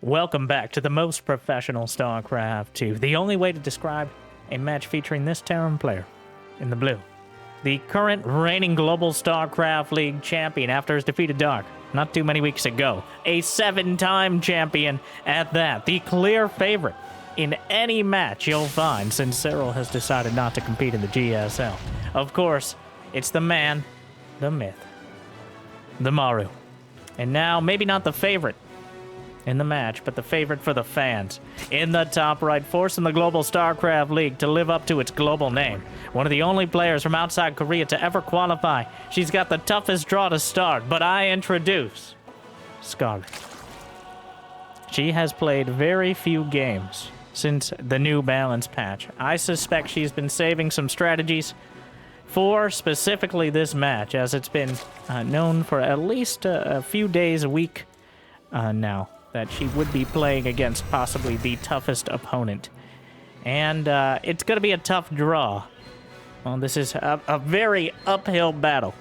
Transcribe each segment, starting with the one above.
Welcome back to the most professional StarCraft 2. The only way to describe a match featuring this Terran player in the blue. The current reigning Global StarCraft League champion after his defeat of Dark not too many weeks ago. A 7-time champion at that. The clear favorite in any match you'll find since Cyril has decided not to compete in the GSL. Of course, it's the man, the myth, the Maru. And now, maybe not the favorite in the match, but the favorite for the fans. In the top right, forcing the Global StarCraft League to live up to its global name. One of the only players from outside Korea to ever qualify. She's got the toughest draw to start, but I introduce Scarlett. She has played very few games since the new balance patch. I suspect she's been saving some strategies for specifically this match, as it's been known for at least a few days a week now that she would be playing against possibly the toughest opponent. And it's going to be a tough draw. Well, this is a very uphill battle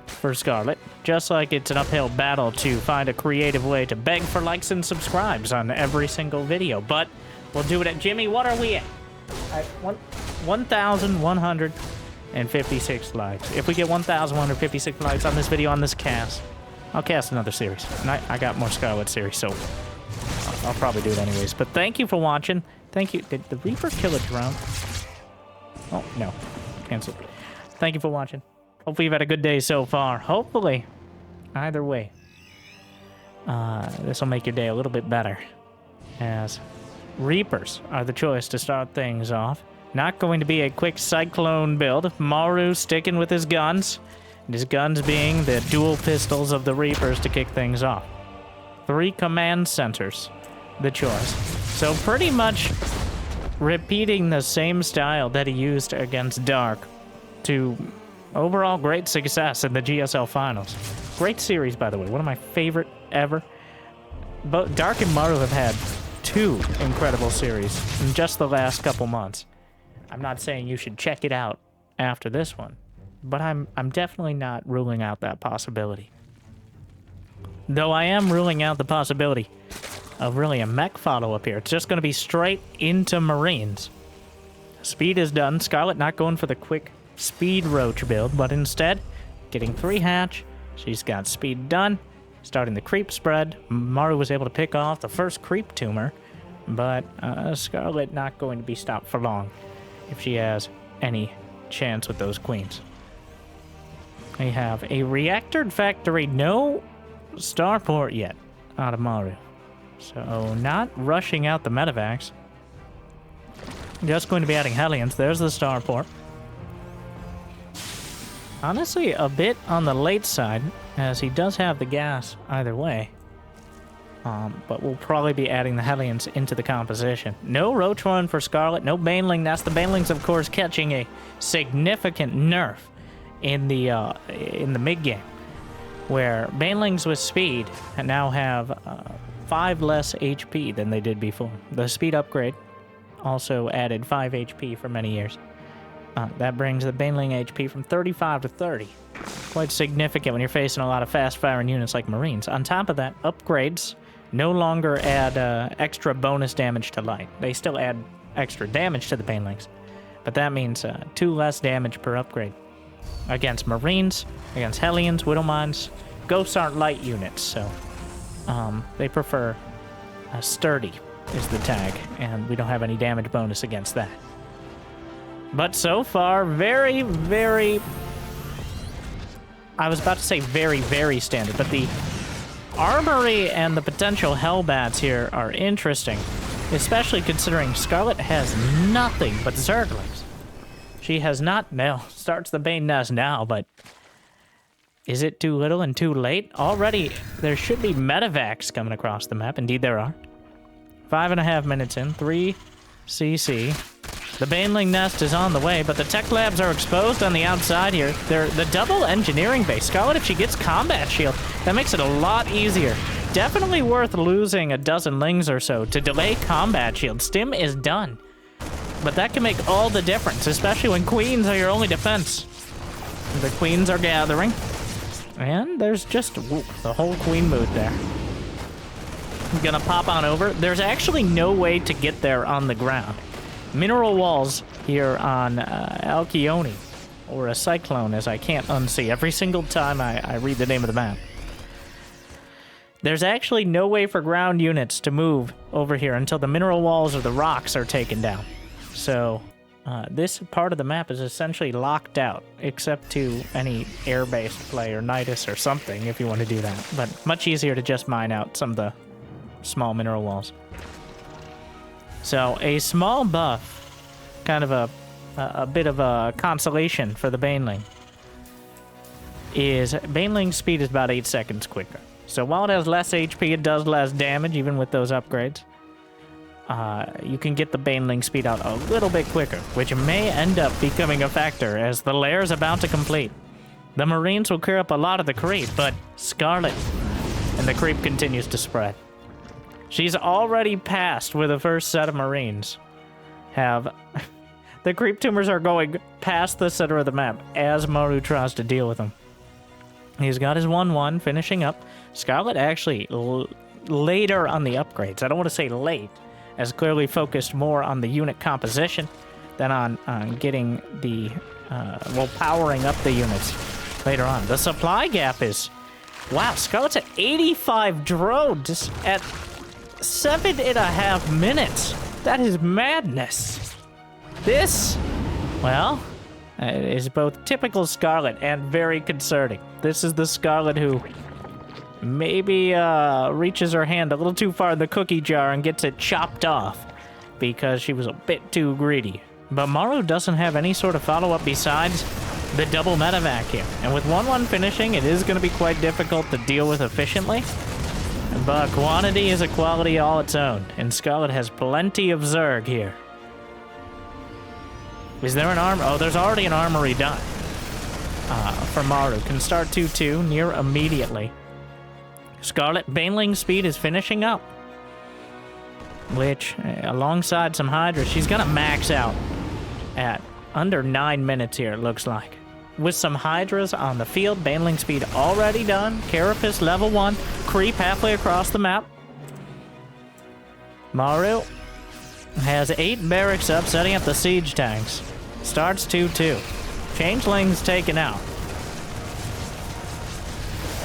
for Scarlett, just like it's an uphill battle to find a creative way to beg for likes and subscribes on every single video. But we'll do it at Jimmy. What are we at? At 1,156 likes. If we get 1,156 likes on this video, on this cast, I'll cast another series. And I got more Scarlett series, so I'll probably do it anyways. But thank you for watching. Thank you. Did the Reaper kill a drone? Oh, no. Cancel. Thank you for watching. Hopefully you've had a good day so far. Hopefully, either way, this will make your day a little bit better, as Reapers are the choice to start things off. Not going to be a quick Cyclone build. Maru sticking with his guns. And his guns being the dual pistols of the Reapers to kick things off. 3 command centers, the choice. So pretty much repeating the same style that he used against Dark to overall great success in the GSL finals. Great series, by the way. One of my favorite ever. Both Dark and Maru have had 2 incredible series in just the last couple months. I'm not saying you should check it out after this one, but I'm definitely not ruling out that possibility. Though I am ruling out the possibility of really a mech follow-up here. It's just going to be straight into Marines. Speed is done. Scarlett not going for the quick speed roach build, but instead getting 3 hatch. She's got speed done. Starting the creep spread. Maru was able to pick off the first creep tumor, but Scarlett not going to be stopped for long if she has any chance with those queens. They have a reactor factory, no starport yet out of Maru. So not rushing out the medevacs. Just going to be adding Hellions. There's the starport. Honestly, a bit on the late side, as he does have the gas either way. But we'll probably be adding the Hellions into the composition. No Roach run for Scarlett, no Baneling Nest. The Banelings, of course, catching a significant nerf in the mid-game, where Banelings with speed now have 5 less HP than they did before. The speed upgrade also added 5 HP for many years. That brings the Baneling HP from 35 to 30. Quite significant when you're facing a lot of fast-firing units like Marines. On top of that, upgrades no longer add extra bonus damage to light. They still add extra damage to the Banelings, but that means 2 less damage per upgrade. Against Marines, against Hellions, Widowmines, Ghosts aren't light units, so they prefer sturdy is the tag, and we don't have any damage bonus against that. But so far, very, very... I was about to say very, very standard, but the armory and the potential Hellbats here are interesting, especially considering Scarlett has nothing but Zerglings. She has not... Well, starts the Bane Nest now, but... Is it too little and too late? Already, there should be medevacs coming across the map. Indeed, there are. 5.5 minutes in. 3 CC. The Baneling Nest is on the way, but the tech labs are exposed on the outside here. They're the double engineering base. Scarlett, if she gets combat shield, that makes it a lot easier. Definitely worth losing a dozen lings or so to delay combat shield. Stim is done. But that can make all the difference, especially when queens are your only defense. The queens are gathering. And there's just the whole queen mood there. gonna pop on over. There's actually no way to get there on the ground. Mineral walls here on Alcyone, or a cyclone, as I can't unsee every single time I read the name of the map. There's actually no way for ground units to move over here until the mineral walls or the rocks are taken down. So this part of the map is essentially locked out, except to any air-based play or Nidus or something if you want to do that. But much easier to just mine out some of the small mineral walls. So a small buff, kind of a bit of a consolation for the Baneling, is Baneling's speed is about 8 seconds quicker. So while it has less HP, it does less damage, even with those upgrades. You can get the Baneling speed out a little bit quicker, which may end up becoming a factor as the lair is about to complete. The Marines will clear up a lot of the creep, but Scarlett and the creep continues to spread. She's already passed with the first set of Marines. The creep tumors are going past the center of the map as Maru tries to deal with them. He's got his 1-1 finishing up. Scarlett actually later on the upgrades. I don't want to say late, as clearly focused more on the unit composition than on getting the, powering up the units later on. The supply gap is, wow, Scarlett's at 85 drones at 7.5 minutes. That is madness. This, well, is both typical Scarlett and very concerning. This is the Scarlett who maybe reaches her hand a little too far in the cookie jar and gets it chopped off because she was a bit too greedy. But Maru doesn't have any sort of follow-up besides the double medevac here. And with 1-1 finishing, it is going to be quite difficult to deal with efficiently. But quantity is a quality all its own, and Scarlett has plenty of Zerg here. Is there an armor? Oh, there's already an armory done for Maru. Can start 2-2 near immediately. Scarlett Baneling speed is finishing up, which, alongside some Hydra, she's gonna max out at under 9 minutes here, it looks like. With some Hydras on the field, Baneling speed already done. Carapace level 1, creep halfway across the map. Maru has 8 barracks up, setting up the siege tanks. Starts 2-2. Changeling's taken out.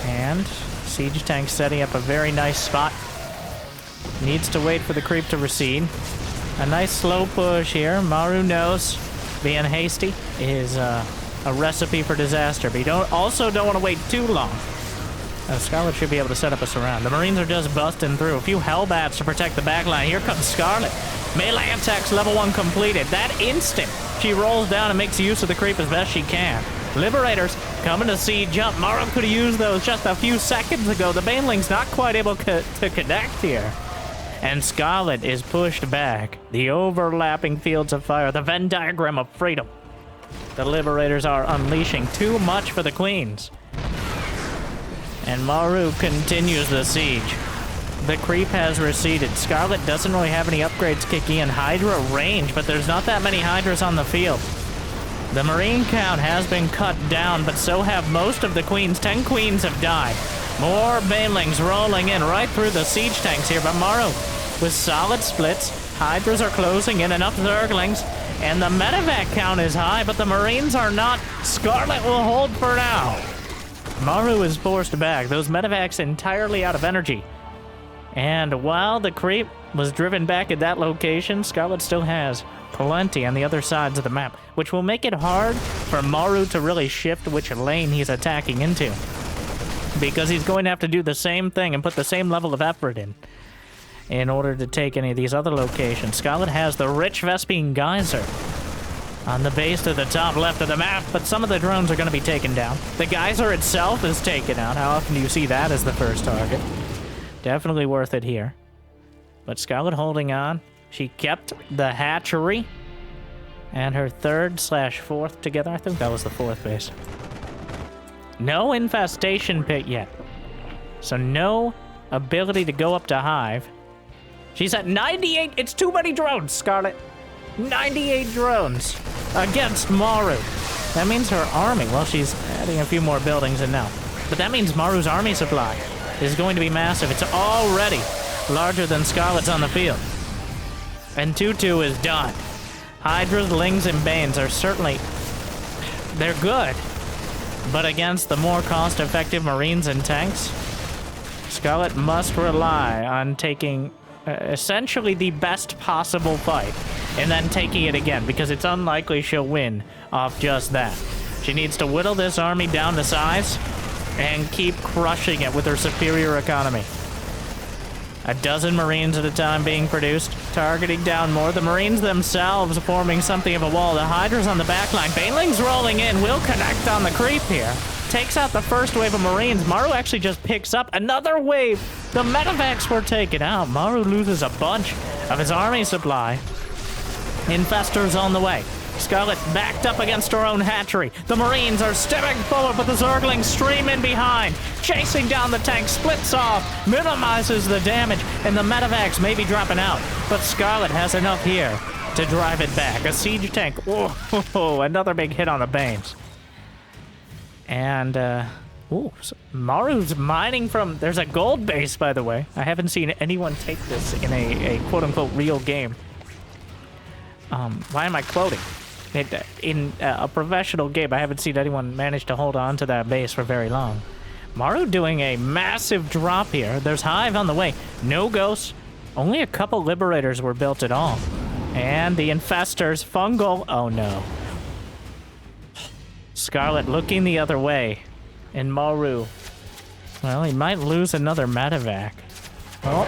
And siege tank setting up a very nice spot. Needs to wait for the creep to recede. A nice slow push here. Maru knows being hasty is a recipe for disaster, but you also don't want to wait too long. Scarlett should be able to set up a surround. The Marines are just busting through. A few Hellbats to protect the backline. Here comes Scarlett. Melee attacks level 1 completed. That instant, she rolls down and makes use of the creep as best she can. Liberators coming to siege up. Maru could have used those just a few seconds ago. The Baneling's not quite able to connect here. And Scarlett is pushed back. The overlapping fields of fire. The Venn diagram of freedom. The Liberators are unleashing too much for the Queens. And Maru continues the siege. The creep has receded. Scarlett doesn't really have any upgrades kicking in. Hydra range, but there's not that many Hydras on the field. The Marine count has been cut down, but so have most of the Queens. 10 Queens have died. More Banelings rolling in right through the siege tanks here, but Maru with solid splits. Hydras are closing in, enough Zerglings, and the medevac count is high, but the Marines are not. Scarlett will hold for now. Maru is forced back. Those medevacs entirely out of energy. And while the creep was driven back at that location, Scarlett still has plenty on the other sides of the map, which will make it hard for Maru to really shift which lane he's attacking into, because he's going to have to do the same thing and put the same level of effort in order to take any of these other locations. Scarlett has the rich Vespine Geyser on the base to the top left of the map, but some of the drones are going to be taken down. The Geyser itself is taken out. How often do you see that as the first target? Definitely worth it here. But Scarlett holding on. She kept the hatchery and her 3rd/4th together. I think that was the 4th base. No infestation pit yet. So no ability to go up to Hive. She's at 98. It's too many drones, Scarlett. 98 drones against Maru. That means her army, well, she's adding a few more buildings in now. But that means Maru's army supply is going to be massive. It's already larger than Scarlett's on the field. And 2-2 is done. Hydras, Lings, and Banes are certainly... they're good. But against the more cost-effective Marines and tanks, Scarlett must rely on taking essentially the best possible fight and then taking it again, because it's unlikely she'll win off just that. She needs to whittle this army down to size and keep crushing it with her superior economy. A dozen Marines at a time being produced, targeting down more. The Marines themselves forming something of a wall. The Hydras on the backline. Banelings rolling in. Will connect on the creep here. Takes out the first wave of Marines. Maru actually just picks up another wave. The medevacs were taken out. Maru loses a bunch of his army supply. Infestors on the way. Scarlett backed up against her own hatchery. The Marines are stepping forward, but the Zerglings stream in behind. Chasing down the tank, splits off, minimizes the damage, and the medevacs may be dropping out. But Scarlett has enough here to drive it back. A siege tank. Oh, another big hit on the Banes. And, so Maru's mining from... there's a gold base, by the way. I haven't seen anyone take this in a quote-unquote real game. Why am I quoting? In a professional game, I haven't seen anyone manage to hold on to that base for very long. Maru doing a massive drop here. There's Hive on the way. No ghosts. Only a couple Liberators were built at all. And the Infestors, fungal. Oh no. Scarlett looking the other way. And Maru. Well, he might lose another medevac. Oh.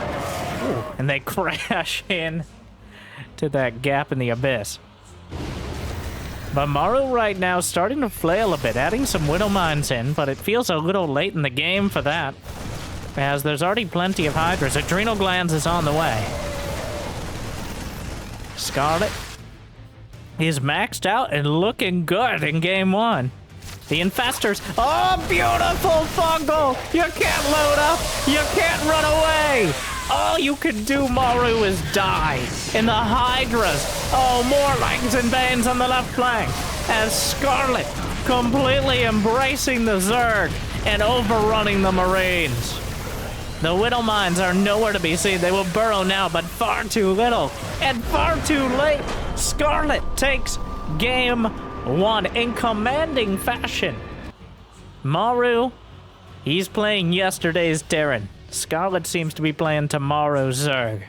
Ooh. And they crash in to that gap in the abyss. But Maru right now starting to flail a bit, adding some Widow Mines in, but it feels a little late in the game for that, as there's already plenty of Hydras. Adrenal Glands is on the way. Scarlett is maxed out and looking good in game one. The Infestors, oh, beautiful fungal! You can't load up, you can't run away! All you can do, Maru, is die. And the Hydras, oh, more Lings and Banes on the left flank. As Scarlett completely embracing the Zerg and overrunning the Marines. The Widow Mines are nowhere to be seen. They will burrow now, but far too little and far too late. Scarlett takes game one in commanding fashion. Maru, he's playing yesterday's Terran. Scarlett seems to be playing tomorrow's Zerg.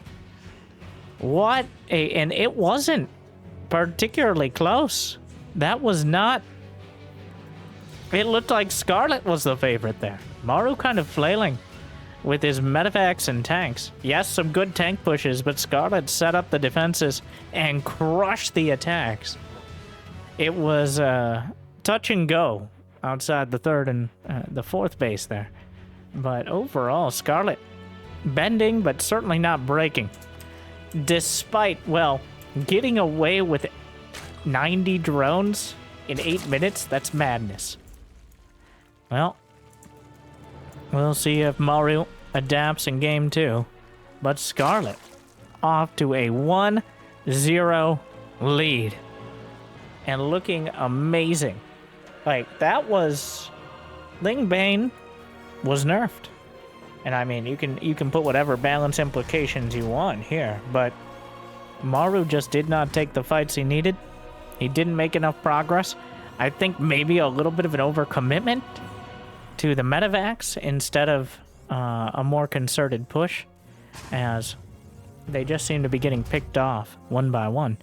And it wasn't particularly close. That was not... it looked like Scarlett was the favorite there. Maru kind of flailing with his medevacs and tanks. Yes, some good tank pushes, but Scarlett set up the defenses and crushed the attacks. It was touch and go outside the third and the fourth base there. But overall, Scarlett bending, but certainly not breaking. Despite, well, getting away with 90 drones in 8 minutes, that's madness. Well, we'll see if Maru adapts in game two. But Scarlett off to a 1-0 lead. And looking amazing. Like, that was... Ling Bane was nerfed. And I mean, you can put whatever balance implications you want here, but Maru just did not take the fights he needed. He didn't make enough progress. I think maybe a little bit of an overcommitment to the medevacs instead of a more concerted push, as they just seem to be getting picked off one by one.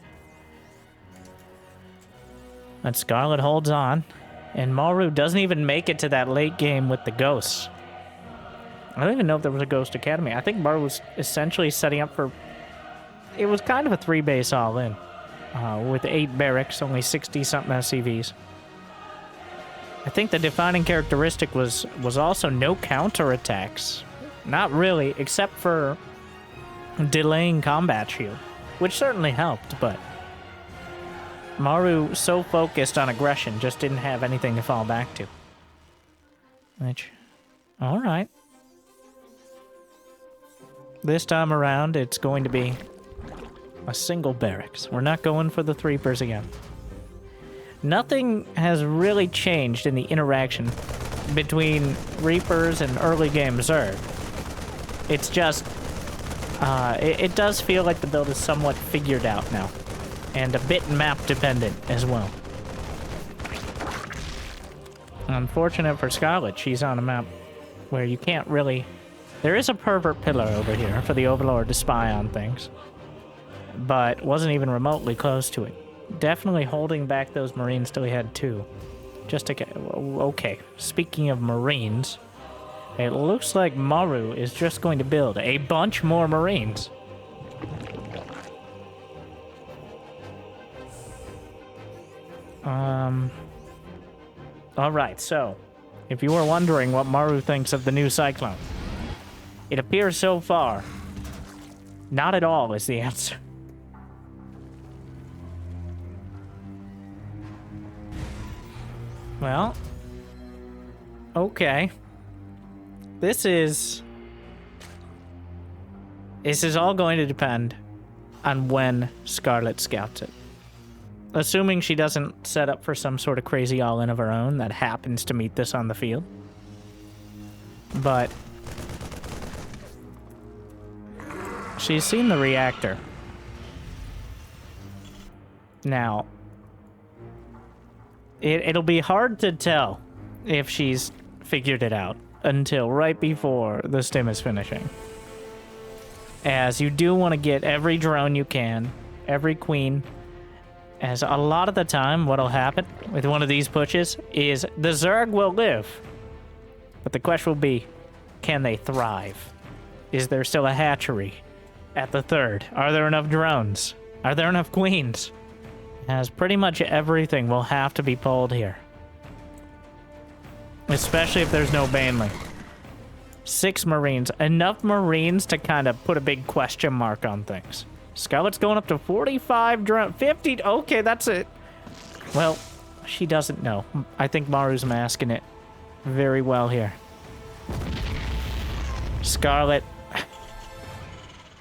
But Scarlett holds on, and Maru doesn't even make it to that late game with the ghosts. I don't even know if there was a Ghost Academy. I think Maru was essentially setting up for... It was kind of a 3-base all-in. With 8 barracks, only 60-something SCVs. I think the defining characteristic was also no counterattacks. Not really, except for delaying combat shield, which certainly helped, but Maru, so focused on aggression, just didn't have anything to fall back to. Which, alright. This time around, it's going to be a single barracks. We're not going for the Threepers again. Nothing has really changed in the interaction between Reapers and early game Zerg. It's just It does feel like the build is somewhat figured out now. And a bit map dependent as well. Unfortunate for Scarlett, she's on a map where you can't really... There is a pervert pillar over here for the Overlord to spy on things. But wasn't even remotely close to it. Definitely holding back those Marines till he had 2. Just to... Okay, speaking of Marines, it looks like Maru is just going to build a bunch more Marines. Alright, so, if you were wondering what Maru thinks of the new Cyclone, it appears so far, not at all is the answer. Well, okay. This is all going to depend on when Scarlett scouts it. Assuming she doesn't set up for some sort of crazy all-in of her own that happens to meet this on the field. But she's seen the reactor. Now, it'll be hard to tell if she's figured it out until right before the stim is finishing. As you do want to get every drone you can, every queen. As a lot of the time, what'll happen with one of these pushes is the Zerg will live. But the question will be, can they thrive? Is there still a hatchery at the 3rd? Are there enough drones? Are there enough queens? As pretty much everything will have to be pulled here. Especially if there's no Baneling. 6 Marines. Enough Marines to kind of put a big question mark on things. Scarlett's going up to 45 drones. 50. Okay, that's it. Well, she doesn't know. I think Maru's masking it very well here. Scarlett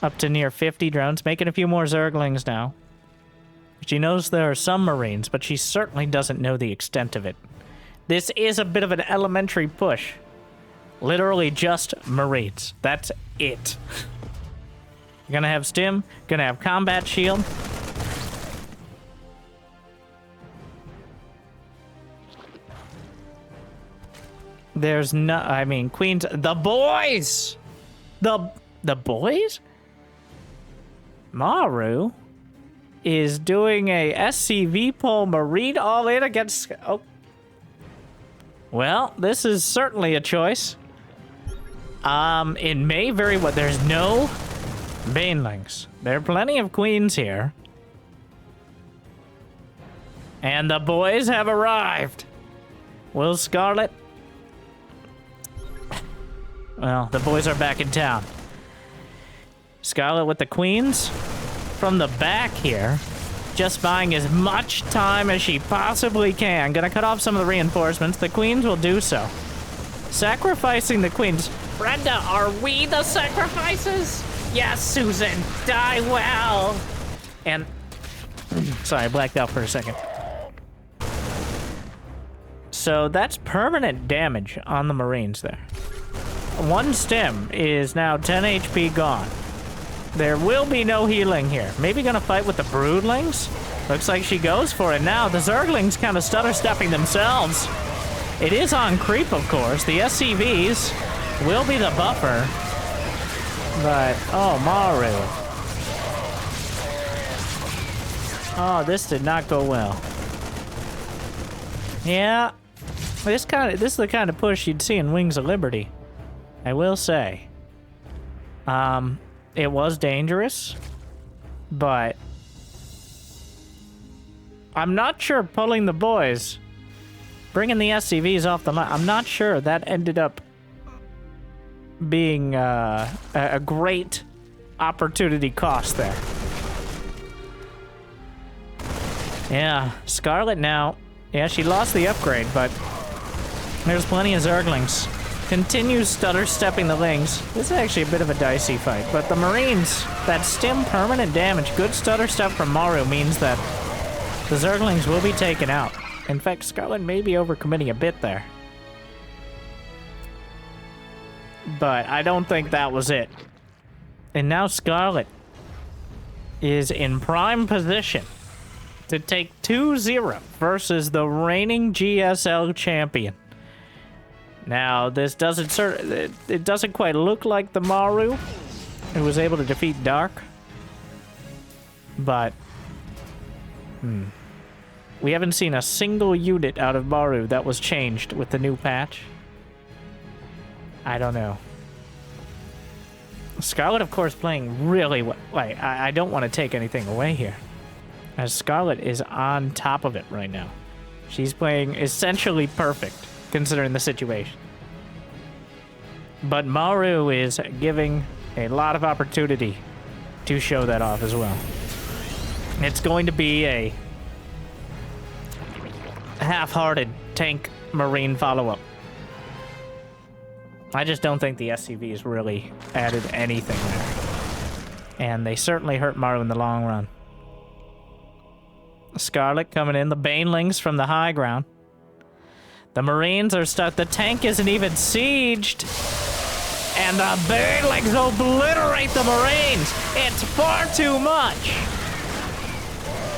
up to near 50 drones, making a few more Zerglings now. She knows there are some Marines, but she certainly doesn't know the extent of it. This is a bit of an elementary push. Literally just Marines. That's it. Gonna have stim, gonna have combat shield. There's no, I mean, queens, the boys! The boys? Maru is doing a SCV pull Marine all in against, oh. Well, this is certainly a choice. It may very well, there's no Banelings. There are plenty of queens here. And the boys have arrived. Will Scarlett? Well, the boys are back in town. Scarlett with the queens from the back here. Just buying as much time as she possibly can. Gonna cut off some of the reinforcements. The queens will do so. Sacrificing the queens. Brenda, are we the sacrifices? Yes, Susan, die well. And, sorry, I blacked out for a second. So that's permanent damage on the Marines there. One stim is now 10 HP gone. There will be no healing here. Maybe gonna fight with the Broodlings? Looks like she goes for it now. The Zerglings kind of stutter-stepping themselves. It is on creep, of course. The SCVs will be the buffer. But, oh, Maru. Oh, this did not go well. Yeah, this is the kind of push you'd see in Wings of Liberty. I will say. It was dangerous, but I'm not sure pulling the boys, bringing the SCVs off the line, I'm not sure that ended up being a great opportunity cost there. Yeah, Scarlett now. Yeah, she lost the upgrade, but there's plenty of Zerglings. Continues stutter-stepping the Lings. This is actually a bit of a dicey fight, but the Marines, that stim permanent damage, good stutter-step from Maru means that the Zerglings will be taken out. In fact, Scarlett may be overcommitting a bit there. But I don't think that was it. And now Scarlett is in prime position to take 2-0 versus the reigning GSL champion. Now, this doesn't it doesn't quite look like the Maru who was able to defeat Dark, but we haven't seen a single unit out of Maru that was changed with the new patch. I don't know. Scarlett, of course, playing really well. Like, I don't want to take anything away here, as Scarlett is on top of it right now. She's playing essentially perfect, considering the situation. But Maru is giving a lot of opportunity to show that off as well. It's going to be a half-hearted tank marine follow-up. I just don't think the SCVs really added anything there. And they certainly hurt Maru in the long run. Scarlett coming in, the Banelings from the high ground. The Marines are stuck. The tank isn't even sieged. And the Banelings obliterate the Marines. It's far too much.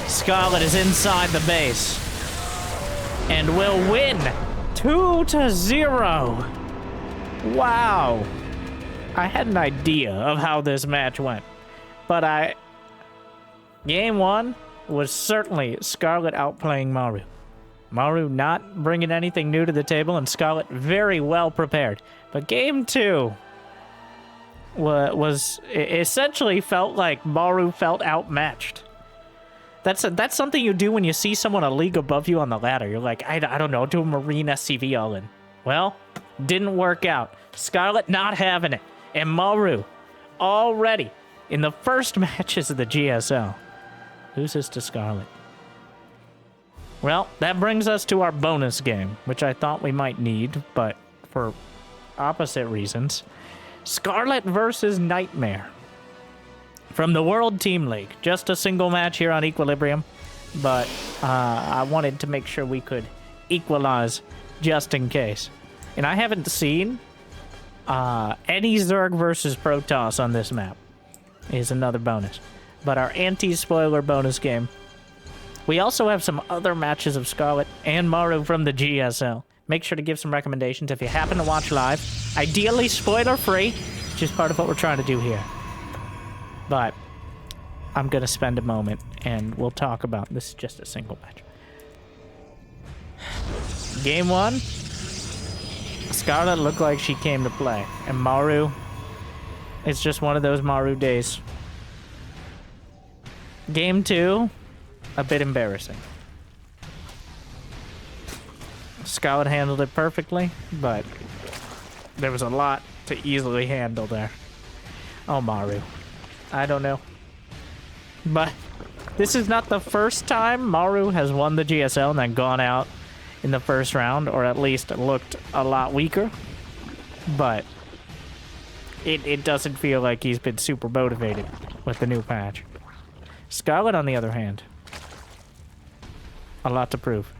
Scarlett is inside the base and will win 2-0. Wow. I had an idea of how this match went, but Game 1 was certainly Scarlett outplaying Maru. Maru not bringing anything new to the table, and Scarlett very well prepared. But Game 2 was essentially felt like Maru felt outmatched. That's something you do when you see someone a league above you on the ladder. You're like, I don't know, do a Marine SCV all in. Well, didn't work out. Scarlett not having it. And Maru already in the first matches of the GSL loses to Scarlett. Well, that brings us to our bonus game, which I thought we might need, but for opposite reasons. Scarlett versus Nightmare from the World Team League. Just a single match here on Equilibrium, but I wanted to make sure we could equalize just in case. And I haven't seen any Zerg versus Protoss on this map. Is another bonus. But our anti-spoiler bonus game. We also have some other matches of Scarlett and Maru from the GSL. Make sure to give some recommendations if you happen to watch live. Ideally spoiler-free, which is part of what we're trying to do here. But I'm going to spend a moment and we'll talk about this. Is just a single match. Game 1. Scarlett looked like she came to play. And Maru, it's just one of those Maru days. Game 2, a bit embarrassing. Scarlett handled it perfectly, but there was a lot to easily handle there. Oh, Maru. I don't know. But this is not the first time Maru has won the GSL and then gone out in the first round, or at least looked a lot weaker. But it doesn't feel like he's been super motivated with the new patch. Scarlett, on the other hand, a lot to prove.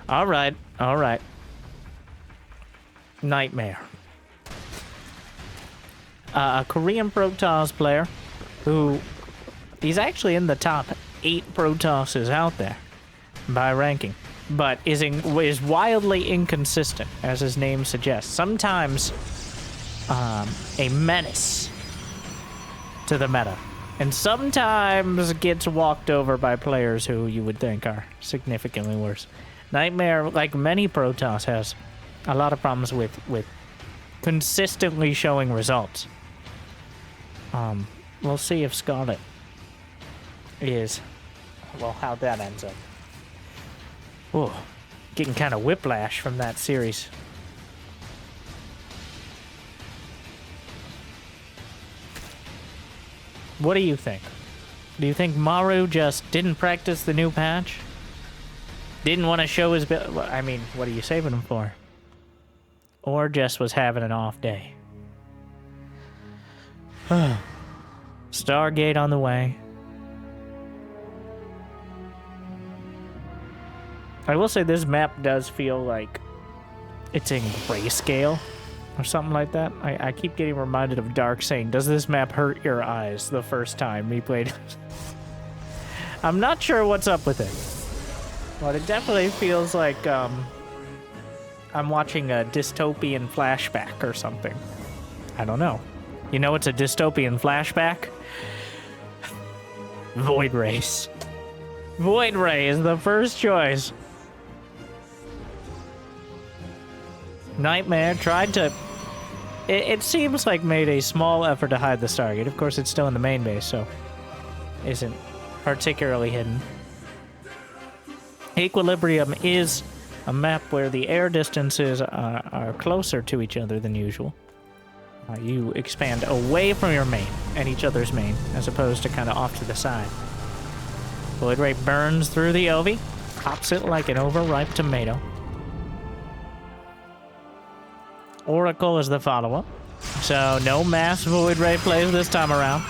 All right. Nightmare. A Korean Protoss player who he's actually in the top 8 Protosses out there by ranking, but is wildly inconsistent, as his name suggests. Sometimes a menace to the meta, and sometimes gets walked over by players who you would think are significantly worse. Nightmare, like many Protoss, has a lot of problems with consistently showing results. We'll see if Scarlett is, well, how that ends up. Oh, getting kind of whiplash from that series. What do you think? Do you think Maru just didn't practice the new patch? Didn't want to show his... I mean, what are you saving him for? Or just was having an off day? Stargate on the way. I will say this map does feel like it's in grayscale or something like that. I keep getting reminded of Dark saying, "Does this map hurt your eyes?" the first time we played. I'm not sure what's up with it, but it definitely feels like I'm watching a dystopian flashback or something. I don't know. You know what's a dystopian flashback? Void Race. Void Ray is the first choice. Nightmare tried to... It seems like made a small effort to hide the Stargate. Of course, it's still in the main base, so isn't particularly hidden. Equilibrium is a map where the air distances are closer to each other than usual. You expand away from your main and each other's main, as opposed to kind of off to the side. Void Ray burns through the Ovi, pops it like an overripe tomato. Oracle is the follow-up, so no mass Void Ray plays this time around.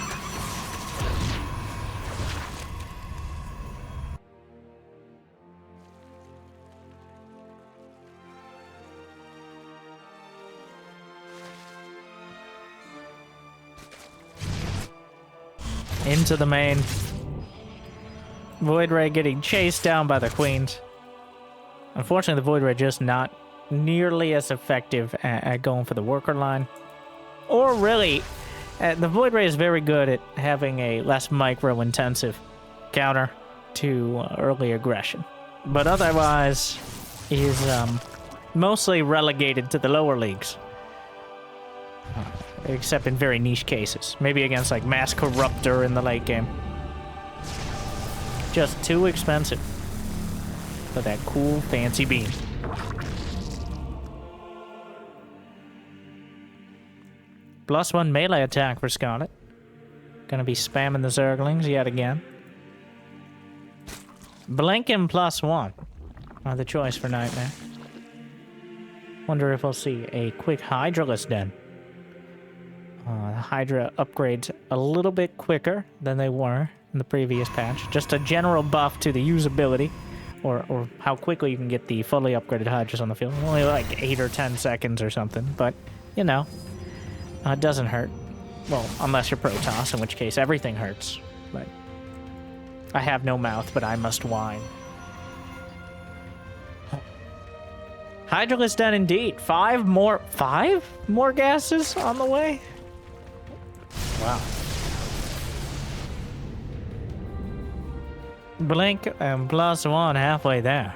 Into the main. Void Ray getting chased down by the queens. Unfortunately, the Void Ray just not nearly as effective at going for the worker line. Or really, the Void Ray is very good at having a less micro-intensive counter to early aggression. But otherwise, he's mostly relegated to the lower leagues. Except in very niche cases. Maybe against like Mass Corruptor in the late game. Just too expensive for that cool fancy beam. +1 melee attack for Scarlett. Gonna be spamming the Zerglings yet again. Blink and +1 are the choice for Nightmare. Wonder if we'll see a quick Hydralist den. The Hydra upgrades a little bit quicker than they were in the previous patch. Just a general buff to the usability, or how quickly you can get the fully upgraded Hydras on the field. Only like 8 or 10 seconds or something, but, you know, it doesn't hurt. Well, unless you're Protoss, in which case everything hurts. But I have no mouth, but I must whine. Hydralist den indeed. 5 more gases on the way? Wow. Blink and +1 halfway there.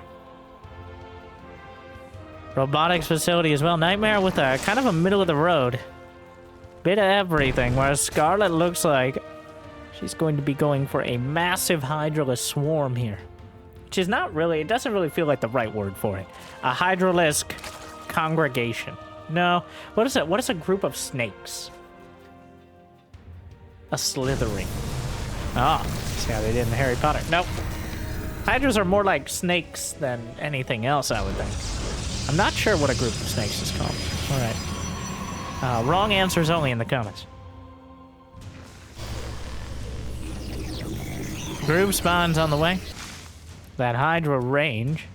Robotics facility as well. Nightmare with a kind of a middle of the road. Bit of everything, whereas Scarlett looks like she's going to be going for a massive Hydralist swarm here. Which is not really, it doesn't really feel like the right word for it. A Hydralisk congregation. No, what is it? What is a group of snakes? A slithering. Ah, see how they did in Harry Potter. Nope. Hydras are more like snakes than anything else, I would think. I'm not sure what a group of snakes is called. Alright. Wrong answers only in the comments. Group spawns on the way. That Hydra range.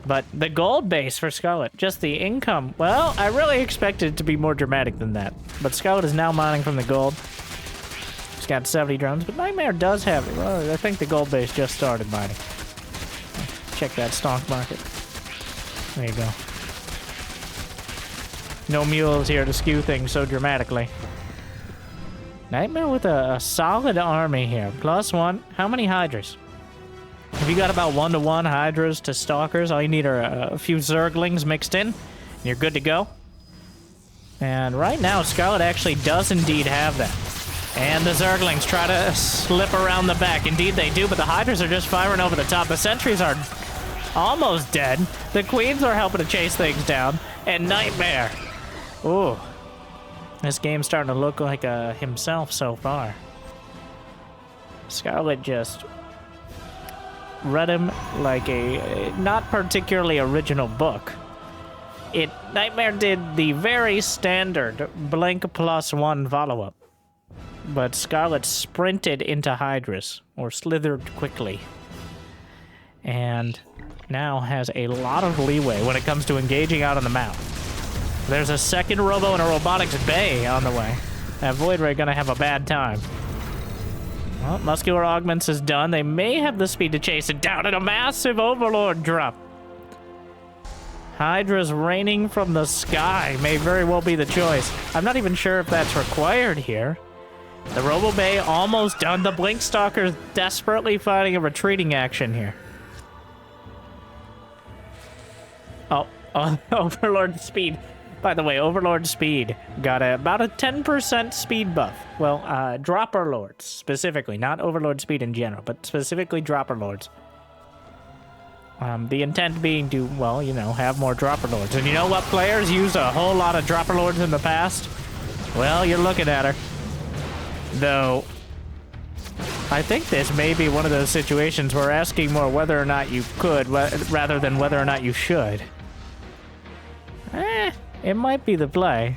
But the gold base for Scarlett, just the income. Well, I really expected it to be more dramatic than that. But Scarlett is now mining from the gold. She's got 70 drones, but Nightmare does have it. Well, I think the gold base just started mining. Check that stock market. There you go. No mules here to skew things so dramatically. Nightmare with a solid army here. +1. How many Hydras? If you got about 1-to-1 Hydras to Stalkers, all you need are a few Zerglings mixed in, and you're good to go. And right now, Scarlett actually does indeed have that. And the Zerglings try to slip around the back. Indeed they do, but the Hydras are just firing over the top. The sentries are almost dead. The Queens are helping to chase things down. And Nightmare. Ooh. This game's starting to look like himself so far. Scarlett just read him like a not particularly original book. Nightmare did the very standard blink +1 follow-up. But Scarlett sprinted into Hydras, or slithered quickly. And now has a lot of leeway when it comes to engaging out on the map. There's a second robo and a robotics bay on the way. That Void Ray gonna have a bad time. Well, Muscular Augments is done. They may have the speed to chase it down, and a massive Overlord drop. Hydra's raining from the sky may very well be the choice. I'm not even sure if that's required here. The Robo Bay almost done. The Blink Stalker's desperately fighting a retreating action here. Oh, Overlord speed. By the way, Overlord speed got about a 10% speed buff. Well, Dropper Lords specifically, not Overlord speed in general, but specifically Dropper Lords. The intent being to, well, you know, have more Dropper Lords. And you know what players used a whole lot of Dropper Lords in the past? Well, you're looking at her. Though, I think this may be one of those situations where asking more whether or not you could, rather than whether or not you should. It might be the play.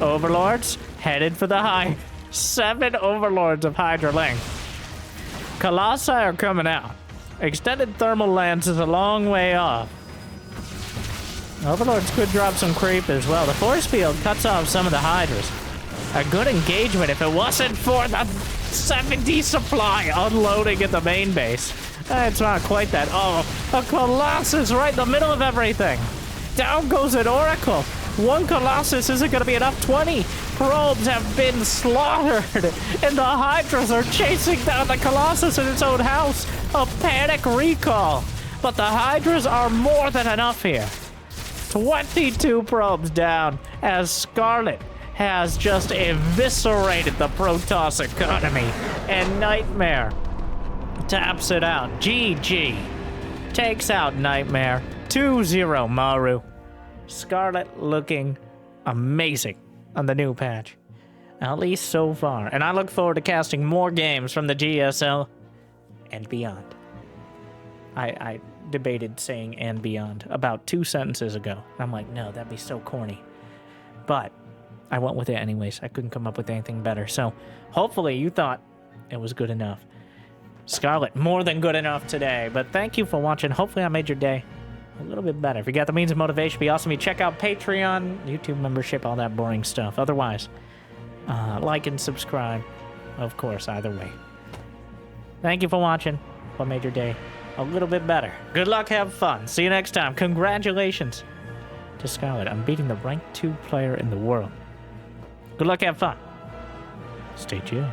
Overlords, headed for the high. 7 Overlords of Hydra length. Colossi are coming out. Extended Thermal Lance is a long way off. Overlords could drop some creep as well. The Force Field cuts off some of the Hydras. A good engagement if it wasn't for the 70 supply unloading at the main base. It's not quite that. Oh, a Colossus right in the middle of everything. Down goes an Oracle. One Colossus isn't going to be enough. 20 probes have been slaughtered, and the Hydras are chasing down the Colossus in its own house. A panic recall. But the Hydras are more than enough here. 22 probes down as Scarlett has just eviscerated the Protoss economy, and Nightmare taps it out. GG takes out Nightmare. 2-0 Maru. Scarlett looking amazing on the new patch, at least so far. And I look forward to casting more games from the GSL and beyond. I debated saying and beyond about 2 sentences ago. I'm like, no, that'd be so corny. But I went with it anyways. I couldn't come up with anything better. So hopefully you thought it was good enough. Scarlett, more than good enough today. But thank you for watching. Hopefully I made your day a little bit better. If you got the means of motivation, be awesome. You check out Patreon, YouTube membership, all that boring stuff. Otherwise, like and subscribe, of course, either way. Thank you for watching. What made your day a little bit better. Good luck, have fun. See you next time. Congratulations to Scarlett on beating the ranked 2 player in the world. Good luck, have fun. Stay tuned.